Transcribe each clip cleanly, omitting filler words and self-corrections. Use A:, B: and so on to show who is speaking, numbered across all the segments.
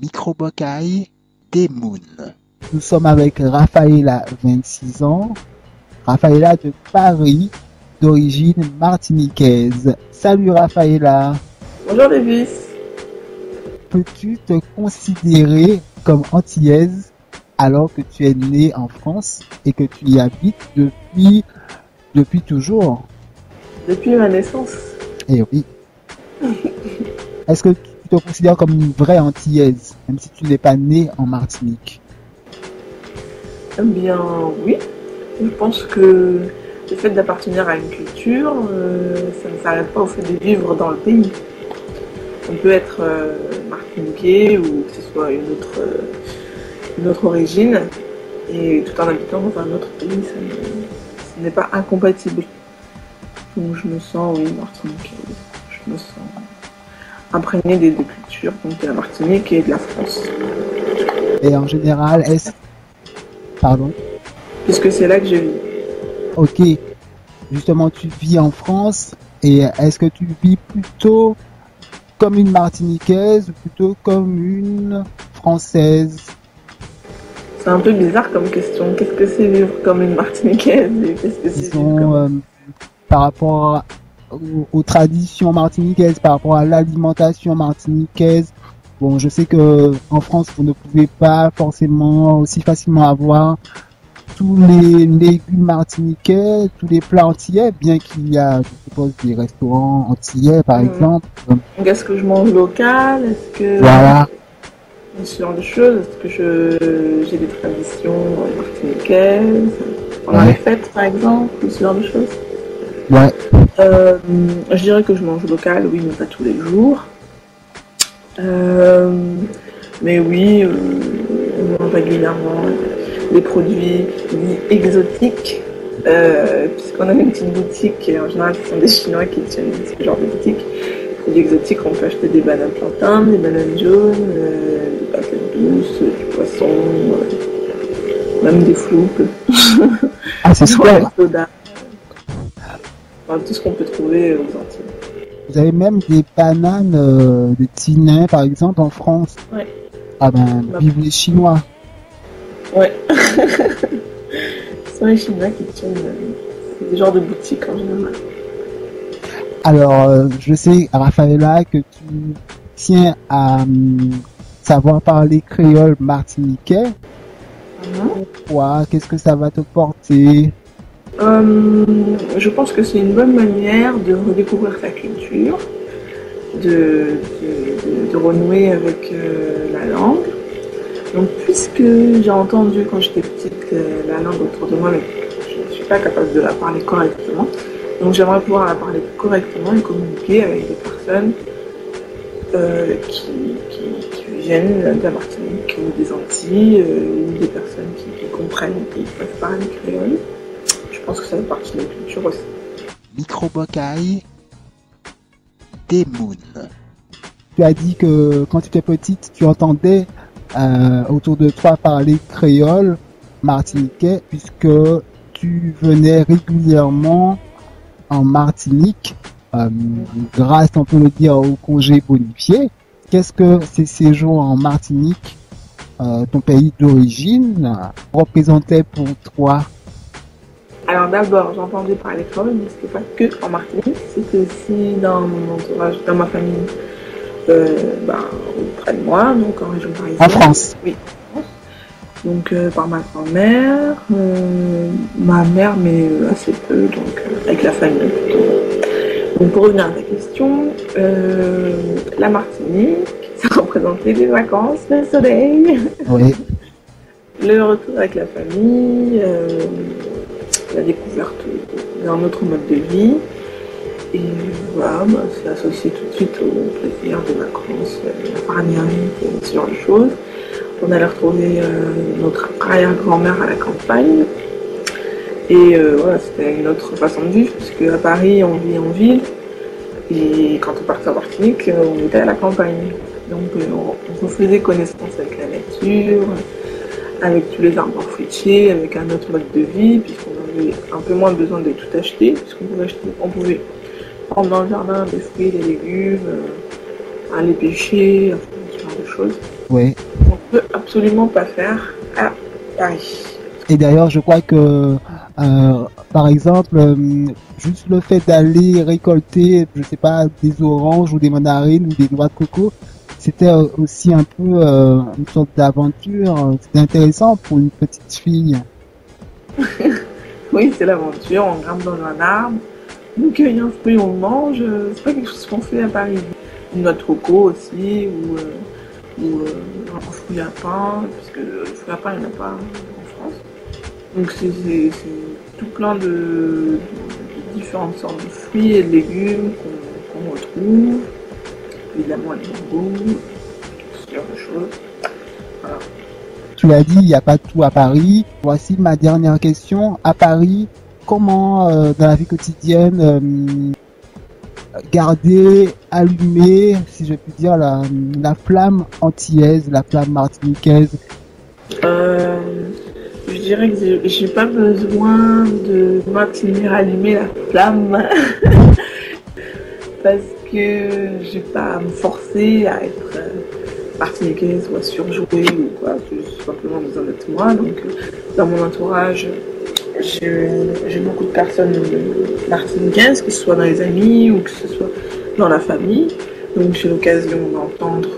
A: Microbocaille des Moon.
B: Nous sommes avec Rafaela, 26 ans. Rafaela de Paris, d'origine martiniquaise. Salut Rafaela.
C: Bonjour Davis.
B: Peux-tu te considérer comme antillaise alors que tu es née en France et que tu y habites depuis toujours?
C: Depuis ma naissance.
B: Eh oui. Est-ce que tu te considères comme une vraie antillaise, même si tu n'es pas née en Martinique?
C: Eh bien, oui. Je pense que le fait d'appartenir à une culture, ça ne s'arrête pas au fait de vivre dans le pays. On peut être martiniquais ou que ce soit une autre origine, et tout en habitant dans un autre pays, ce n'est pas incompatible. Donc je me sens, oui, martiniquaise. Je me sens imprégnée des deux cultures, donc de la Martinique et de la France.
B: Et en général, Pardon?
C: Puisque c'est là que je vis.
B: Ok. Justement, tu vis en France, et est-ce que tu vis plutôt comme une Martiniquaise ou plutôt comme une Française?
C: C'est un peu bizarre comme question. Qu'est-ce que c'est vivre comme une Martiniquaise et qu'est-ce que c'est vivre comme...
B: Par rapport aux traditions martiniquaises, par rapport à l'alimentation martiniquaise. Bon, je sais que en France, vous ne pouvez pas forcément aussi facilement avoir tous les légumes martiniquais, tous les plats antillais, bien qu'il y a, je suppose, des restaurants antillais, par exemple.
C: Donc, est-ce que je mange local? Est-ce que...
B: Voilà.
C: Ce genre de choses. Est-ce que j'ai des traditions martiniquaises? Pendant les fêtes, par exemple, ce genre de choses.
B: Ouais.
C: Je dirais que je mange local, oui, mais pas tous les jours. Mais oui, on mange régulièrement des produits dits exotiques, puisqu'on a une petite boutique, et en général ce sont des Chinois qui tiennent ce genre de boutique. Produits exotiques, on peut acheter des bananes plantains, des bananes jaunes, des patates douces, du poisson, même des floupes.
B: Ah, c'est super.
C: Enfin, tout ce qu'on peut trouver aux Antilles.
B: Vous avez même des bananes de Tinin, par exemple, en France.
C: Ouais.
B: Ah ben, vive les Chinois.
C: Ouais. Ce sont les Chinois qui tiennent des genres de boutiques en général.
B: Alors, je sais, Rafaela, que tu tiens à savoir parler créole martiniquais. Pourquoi? Qu'est-ce que ça va te porter?
C: Je pense que c'est une bonne manière de redécouvrir sa culture, de renouer avec la langue. Donc, puisque j'ai entendu quand j'étais petite la langue autour de moi, mais je ne suis pas capable de la parler correctement, donc j'aimerais pouvoir la parler correctement et communiquer avec des personnes qui viennent de la Martinique ou des Antilles, ou des personnes qui comprennent et qui peuvent parler créole. Je pense que ça fait partie de la culture aussi.
A: Microbocaille des Moon.
B: Tu as dit que quand tu étais petite, tu entendais autour de toi parler créole martiniquais, puisque tu venais régulièrement en Martinique, grâce, on peut le dire, au congé bonifié. Qu'est-ce que ces séjours en Martinique, ton pays d'origine, représentaient pour toi?
C: Alors d'abord, j'ai entendu parler créole, mais c'était pas que en Martinique, c'était aussi dans mon entourage, dans ma famille, près de moi, donc en région parisienne.
B: En France?
C: Oui. Donc par ma grand-mère, ma mère, mais assez peu, donc avec la famille plutôt. Donc pour revenir à ta question, la Martinique, ça représentait les vacances, le soleil,
B: oui.
C: Le retour avec la famille, la découverte d'un autre mode de vie. Et voilà, c'est associé tout de suite au plaisir des vacances, la farniente, ce genre de choses. On allait retrouver notre arrière-grand-mère à la campagne. Et voilà, c'était une autre façon de vivre, puisque à Paris, on vit en ville. Et quand on partait en Martinique, on était à la campagne. Donc on refaisait connaissance avec la nature, avec tous les arbres fruitiers, avec un autre mode de vie, puisqu'on avait un peu moins besoin de tout acheter, puisqu'on pouvait prendre dans le jardin des fruits, des légumes, aller pêcher, ce genre de choses.
B: Ouais.
C: On peut absolument pas faire à Paris.
B: Et d'ailleurs, je crois que, par exemple, juste le fait d'aller récolter, je sais pas, des oranges ou des mandarines ou des noix de coco, c'était aussi un peu une sorte d'aventure. C'était intéressant pour une petite fille.
C: Oui, c'est l'aventure, on grimpe dans un arbre, on cueille un fruit, on le mange. C'est pas quelque chose qu'on fait à Paris. Une noix de coco aussi, ou un fruit à pain, parce que le fruit à pain, il n'y en a pas en France. Donc c'est tout plein de différentes sortes de fruits et de légumes qu'on retrouve. Évidemment, les mangos, ce genre de choses. Voilà.
B: Tu l'as dit, il n'y a pas tout à Paris. Voici ma dernière question. À Paris, comment, dans la vie quotidienne, garder allumée, si je puis dire, la flamme antillaise, la flamme martiniquaise?
C: Je dirais que j'ai pas besoin de maintenir allumée la flamme parce que j'ai pas à me forcer à être martiniquaise ou à surjouer ou quoi. J'ai simplement besoin d'être moi. Donc, dans mon entourage, j'ai beaucoup de personnes martiniquaises, que ce soit dans les amis ou que ce soit dans la famille. Donc, j'ai l'occasion d'entendre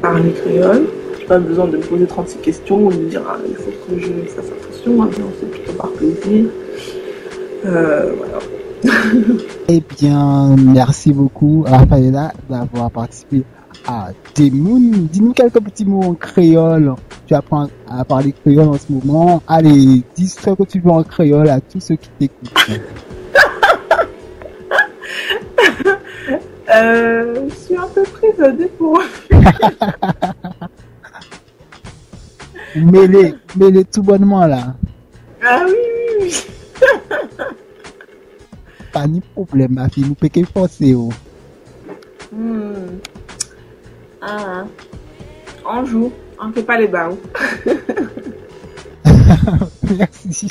C: parler créole. J'ai pas besoin de me poser 36 questions ou de me dire il faut que je fasse attention. Non, c'est plutôt par plaisir. Voilà.
B: Eh bien, merci beaucoup, Raphaëla, d'avoir participé à Demoun. Dis-nous quelques petits mots en créole. Tu apprends à parler créole en ce moment. Allez, dis ce que tu veux en créole à tous ceux qui t'écoutent.
C: Je suis un peu prise au défaut.
B: Mets-les tout bonnement là.
C: Ah oui.
B: Pas ni problème, ma fille. Nous pouvons forcer. Oh.
C: On joue, on fait pas les barreaux.
B: Merci.